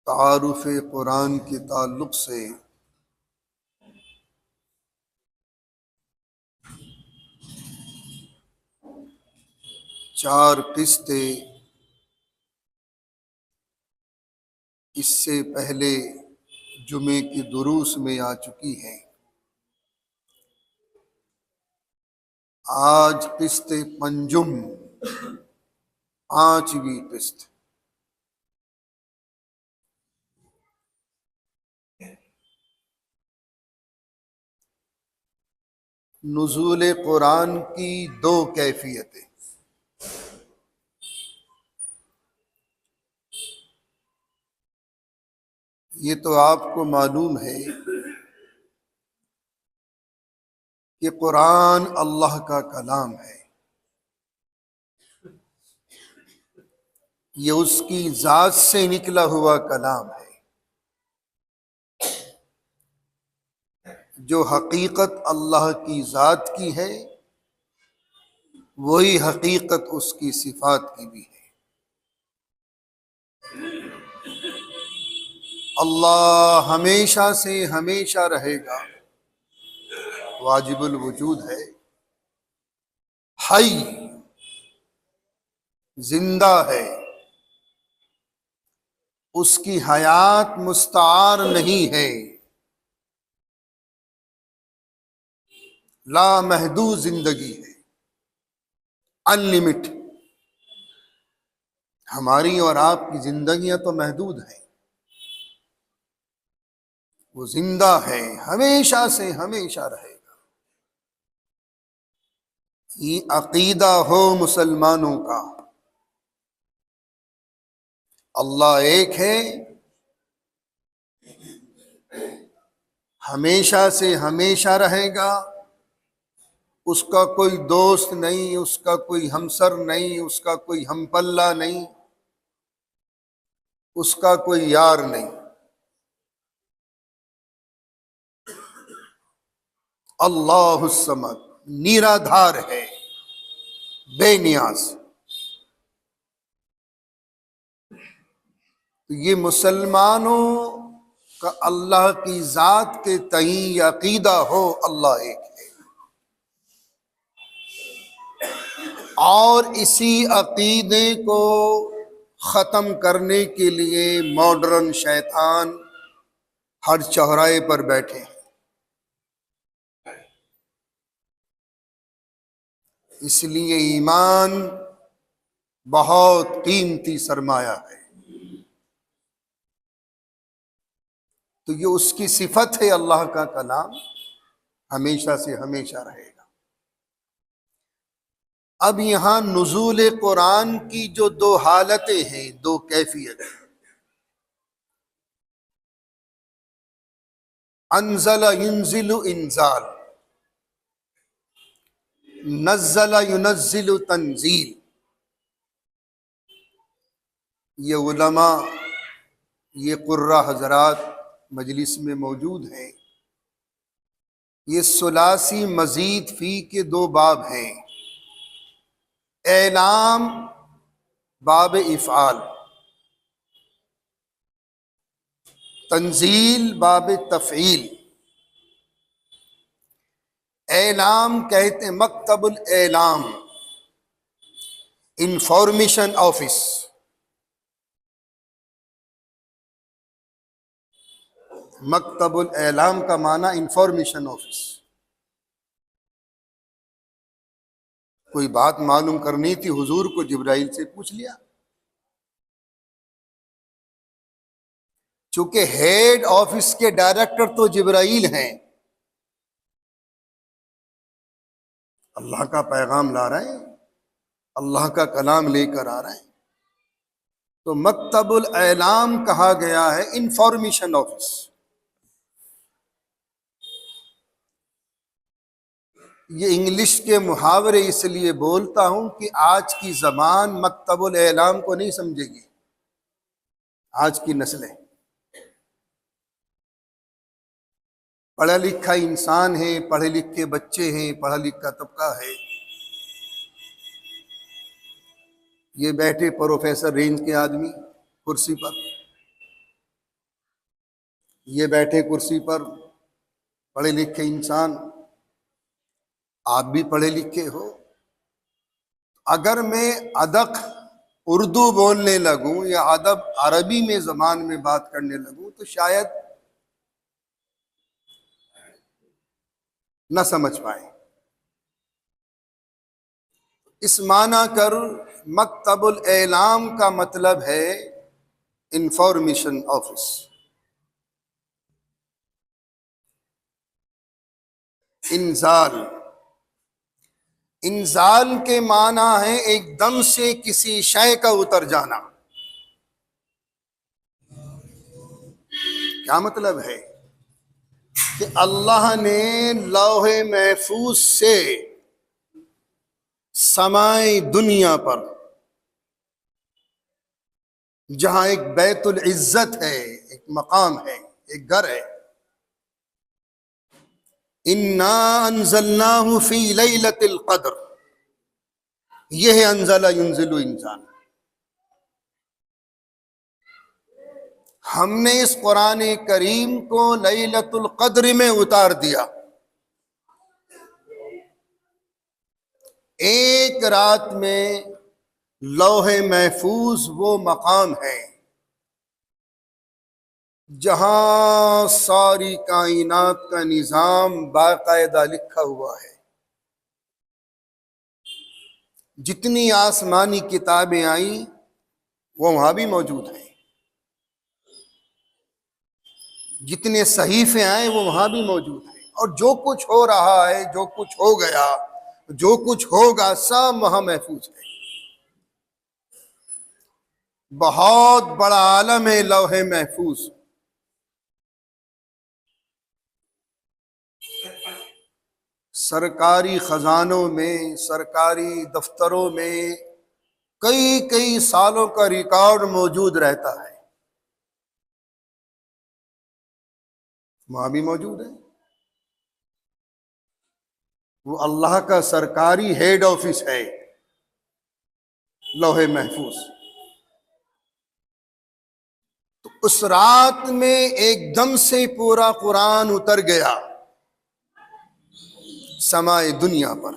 تعارف قرآن کے تعلق سے چار قسطیں اس سے پہلے جمعے کی دروس میں آ چکی ہیں۔ آج قسط پنجم، پانچویں قسط۔ نزول قرآن کی دو کیفیتیں۔ یہ تو آپ کو معلوم ہے کہ قرآن اللہ کا کلام ہے، یہ اس کی ذات سے نکلا ہوا کلام ہے۔ جو حقیقت اللہ کی ذات کی ہے وہی حقیقت اس کی صفات کی بھی ہے۔ اللہ ہمیشہ سے ہمیشہ رہے گا، واجب الوجود ہے، حی، زندہ ہے، اس کی حیات مستعار نہیں ہے، لا محدود زندگی ہے، انلمیٹ۔ ہماری اور آپ کی زندگیاں تو محدود ہیں، وہ زندہ ہے، ہمیشہ سے ہمیشہ رہے گا۔ یہ عقیدہ ہو مسلمانوں کا، اللہ ایک ہے، ہمیشہ سے ہمیشہ رہے گا، اس کا کوئی دوست نہیں، اس کا کوئی ہمسر نہیں، اس کا کوئی ہم پلہ نہیں، اس کا کوئی یار نہیں۔ اللہ الصمد، نیرا دھار ہے، بے نیاز۔ تو یہ مسلمانوں کا اللہ کی ذات کے تئیں عقیدہ ہو، اللہ ایک ہے، اور اسی عقیدے کو ختم کرنے کے لیے ماڈرن شیطان ہر چوراہے پر بیٹھے ہیں۔ اس لیے ایمان بہت قیمتی سرمایہ ہے، تو یہ اس کی صفت ہے، اللہ کا کلام ہمیشہ سے ہمیشہ رہے گا۔ اب یہاں نزول قرآن کی جو دو حالتیں ہیں، دو کیفیتیں، انزل ینزل انزال، نزل ینزل تنزیل۔ یہ علماء، یہ قراء حضرات مجلس میں موجود ہیں، یہ ثلاثی مزید فی کے دو باب ہیں، اعلام باب افعال، تنزیل باب تفعیل۔ اعلام کہتے ہیں مکتب الاعلام، انفارمیشن آفس۔ مکتب الاعلام کا معنی انفارمیشن آفس۔ کوئی بات معلوم کرنی تھی حضور کو، جبرائیل سے پوچھ لیا، چونکہ ہیڈ آفس کے ڈائریکٹر تو جبرائیل ہیں، اللہ کا پیغام لا رہے ہیں، اللہ کا کلام لے کر آ رہے ہیں، تو مکتب الاعلام کہا گیا ہے، انفارمیشن آفس۔ یہ انگلش کے محاورے اس لیے بولتا ہوں کہ آج کی زبان مکتب الاعلام کو نہیں سمجھے گی، آج کی نسلیں۔ پڑھا لکھا انسان ہے، پڑھے لکھے بچے ہیں، پڑھا لکھا طبقہ ہے، یہ بیٹھے پروفیسر رینج کے آدمی کرسی پر، یہ بیٹھے کرسی پر پڑھے لکھے انسان، آپ بھی پڑھے لکھے ہو، اگر میں ادق اردو بولنے لگوں یا ادب عربی میں زبان میں بات کرنے لگوں تو شاید نہ سمجھ پائیں۔ اس معنی کر مکتب الاعلام کا مطلب ہے انفارمیشن آفس۔ انزال کے معنی ہے ایک دم سے کسی شے کا اتر جانا۔ کیا مطلب ہے کہ اللہ نے لوح محفوظ سے سمائے دنیا پر، جہاں ایک بیت العزت ہے، ایک مقام ہے، ایک گھر ہے، انا انزلناہ فی لیلۃ القدر، یہ ہے انزل ینزل انزال۔ ہم نے اس قرآن کریم کو لیلۃ القدر میں اتار دیا۔ ایک رات میں لوح محفوظ وہ مقام ہے جہاں ساری کائنات کا نظام باقاعدہ لکھا ہوا ہے۔ جتنی آسمانی کتابیں آئیں وہ وہاں بھی موجود ہیں، جتنے صحیفے آئے وہ وہاں بھی موجود ہیں، اور جو کچھ ہو رہا ہے، جو کچھ ہو گیا، جو کچھ ہوگا، سب وہاں محفوظ ہے۔ بہت بڑا عالم ہے لوح محفوظ۔ سرکاری خزانوں میں، سرکاری دفتروں میں کئی سالوں کا ریکارڈ موجود رہتا ہے، وہاں بھی موجود ہے۔ وہ اللہ کا سرکاری ہیڈ آفس ہے لوح محفوظ۔ تو اس رات میں ایک دم سے پورا قرآن اتر گیا سمائے دنیا پر۔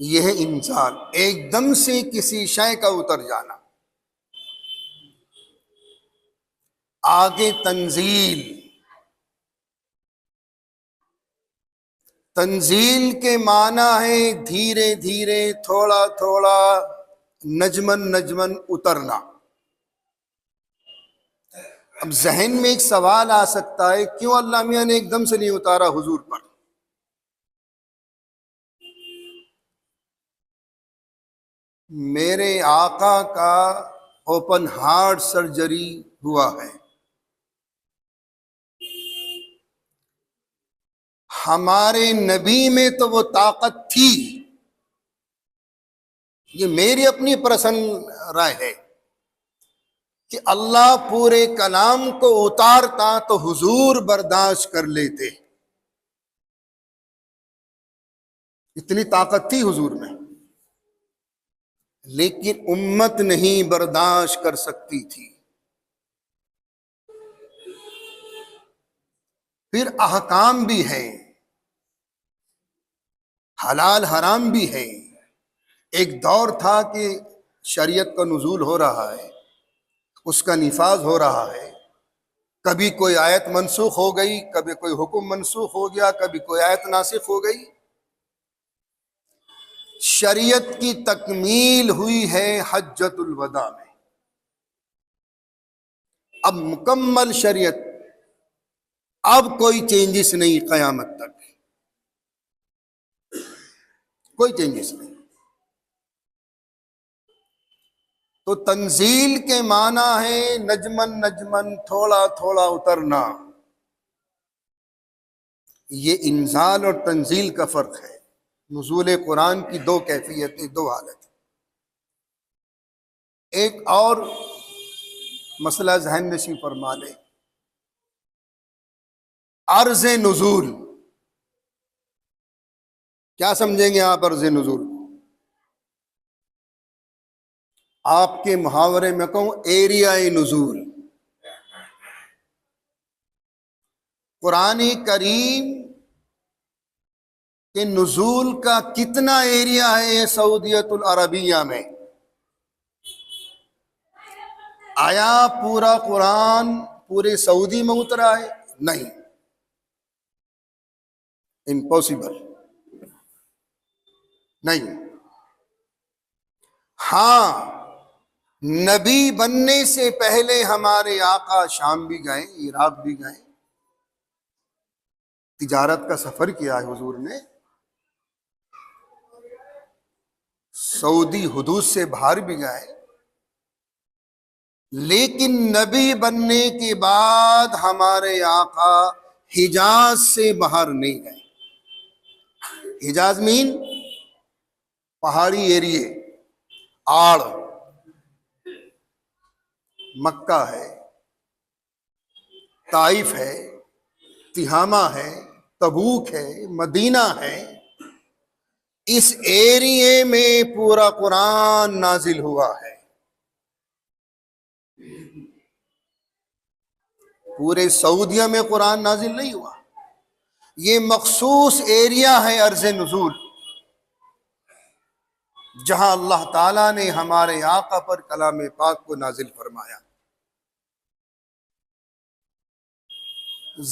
یہ ہے انزال، ایک دم سے کسی شے کا اتر جانا۔ آگے تنزیل۔ تنزیل کے معنی ہے دھیرے دھیرے، تھوڑا تھوڑا، نجمن نجمن اترنا۔ اب ذہن میں ایک سوال آ سکتا ہے، کیوں اللہ میاں نے ایک دم سے نہیں اتارا حضور پر؟ میرے آقا کا اوپن ہارٹ سرجری ہوا ہے، ہمارے نبی میں تو وہ طاقت تھی۔ یہ میری اپنی پرسنل رائے ہے کہ اللہ پورے کلام کو اتارتا تو حضور برداشت کر لیتے، اتنی طاقت تھی حضور میں، لیکن امت نہیں برداشت کر سکتی تھی۔ پھر احکام بھی ہیں، حلال حرام بھی ہیں۔ ایک دور تھا کہ شریعت کا نزول ہو رہا ہے، اس کا نفاذ ہو رہا ہے، کبھی کوئی آیت منسوخ ہو گئی، کبھی کوئی حکم منسوخ ہو گیا، کبھی کوئی آیت ناسخ ہو گئی۔ شریعت کی تکمیل ہوئی ہے حجۃ الوداع میں۔ اب مکمل شریعت، اب کوئی چینجز نہیں قیامت تک، کوئی چینجز نہیں۔ تو تنزیل کے معنی ہے نجمن نجمن، تھوڑا تھوڑا اترنا۔ یہ انزال اور تنزیل کا فرق ہے۔ نزول قرآن کی دو کیفیتیں، دو حالتیں۔ ایک اور مسئلہ ذہن نشین فرما لیں، عرض نزول۔ کیا سمجھیں گے آپ عرض نزول؟ آپ کے محاورے میں کہوں ایریائی نزول۔ قرآن کریم کے نزول کا کتنا ایریا ہے یہ سعودیت العربیہ میں؟ آیا پورا قرآن پورے سعودی میں اترا ہے؟ نہیں، امپاسبل، نہیں۔ ہاں، نبی بننے سے پہلے ہمارے آقا شام بھی گئے، عراق بھی گئے، تجارت کا سفر کیا ہے حضور نے، سعودی حدود سے باہر بھی گئے، لیکن نبی بننے کے بعد ہمارے آقا حجاز سے باہر نہیں گئے۔ حجاز مین پہاڑی ایریے، آڑ، مکہ ہے، طائف ہے، تہامہ ہے، تبوک ہے، مدینہ ہے، اس ایریے میں پورا قرآن نازل ہوا ہے۔ پورے سعودیہ میں قرآن نازل نہیں ہوا، یہ مخصوص ایریا ہے عرض نزول، جہاں اللہ تعالیٰ نے ہمارے آقا پر کلام پاک کو نازل فرمایا۔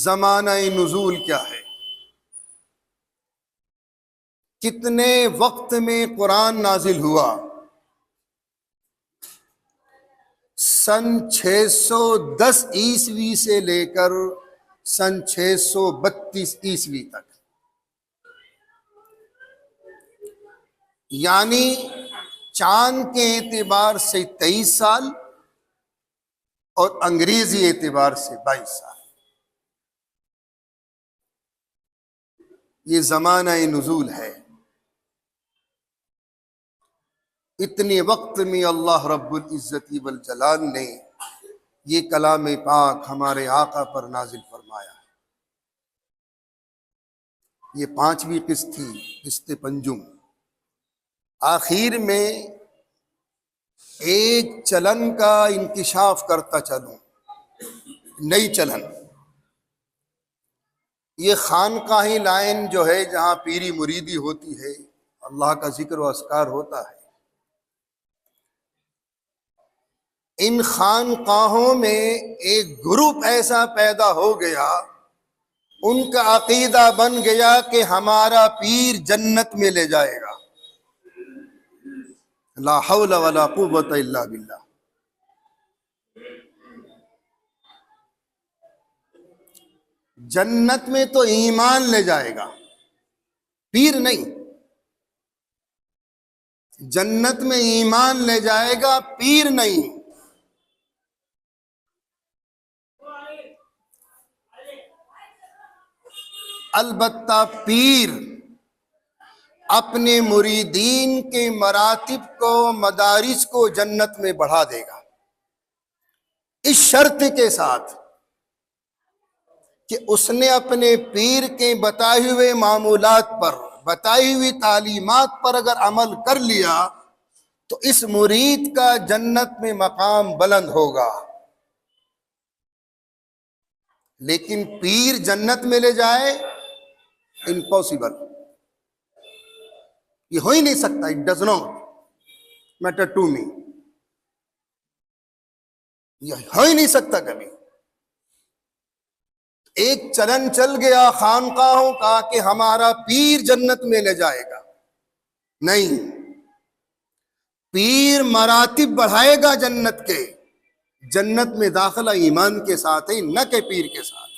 زمانہ نزول کیا ہے؟ کتنے وقت میں قرآن نازل ہوا؟ سن 610 عیسوی سے لے کر سن 632 عیسوی تک، یعنی چاند کے اعتبار سے 23 سال اور انگریزی اعتبار سے 22 سال، یہ زمانہ نزول ہے۔ اتنے وقت میں اللہ رب العزت والجلال نے یہ کلام پاک ہمارے آقا پر نازل فرمایا ہے۔ یہ 5ویں قسط تھی، قسط پنجم۔ آخر میں ایک چلن کا انکشاف کرتا چلوں، نئی چلن، یہ خانقاہی لائن جو ہے جہاں پیری مریدی ہوتی ہے، اللہ کا ذکر و اذکار ہوتا ہے، ان خانقاہوں میں ایک گروپ ایسا پیدا ہو گیا، ان کا عقیدہ بن گیا کہ ہمارا پیر جنت میں لے جائے گا۔ لا حول ولا قوت الا باللہ۔ جنت میں تو ایمان لے جائے گا، پیر نہیں۔ جنت میں ایمان لے جائے گا، پیر نہیں۔ البتہ پیر اپنے مریدین کے مراتب کو، مدارج کو جنت میں بڑھا دے گا، اس شرط کے ساتھ کہ اس نے اپنے پیر کے بتائے ہوئے معمولات پر، بتائی ہوئی تعلیمات پر اگر عمل کر لیا تو اس مرید کا جنت میں مقام بلند ہوگا۔ لیکن پیر جنت میں لے جائے، امپاسبل، یہ ہو ہی نہیں سکتا۔ It does not matter to me, یہ ہو ہی نہیں سکتا کبھی۔ ایک چلن چل گیا خانقاہوں کا کہ ہمارا پیر جنت میں لے جائے گا، نہیں، پیر مراتب بڑھائے گا جنت کے۔ جنت میں داخلہ ایمان کے ساتھ ہے، نہ کہ پیر کے ساتھ۔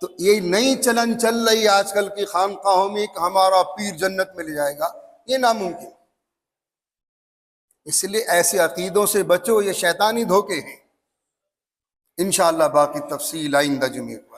تو یہ نئی چلن چل رہی آج کل کی خانقاہوں میں کہ ہمارا پیر جنت میں لے جائے گا، یہ ناممکن۔ اس لیے ایسے عقیدوں سے بچو، یہ شیطانی دھوکے ہیں۔ انشاءاللہ باقی تفصیل آئندہ جمعے کو۔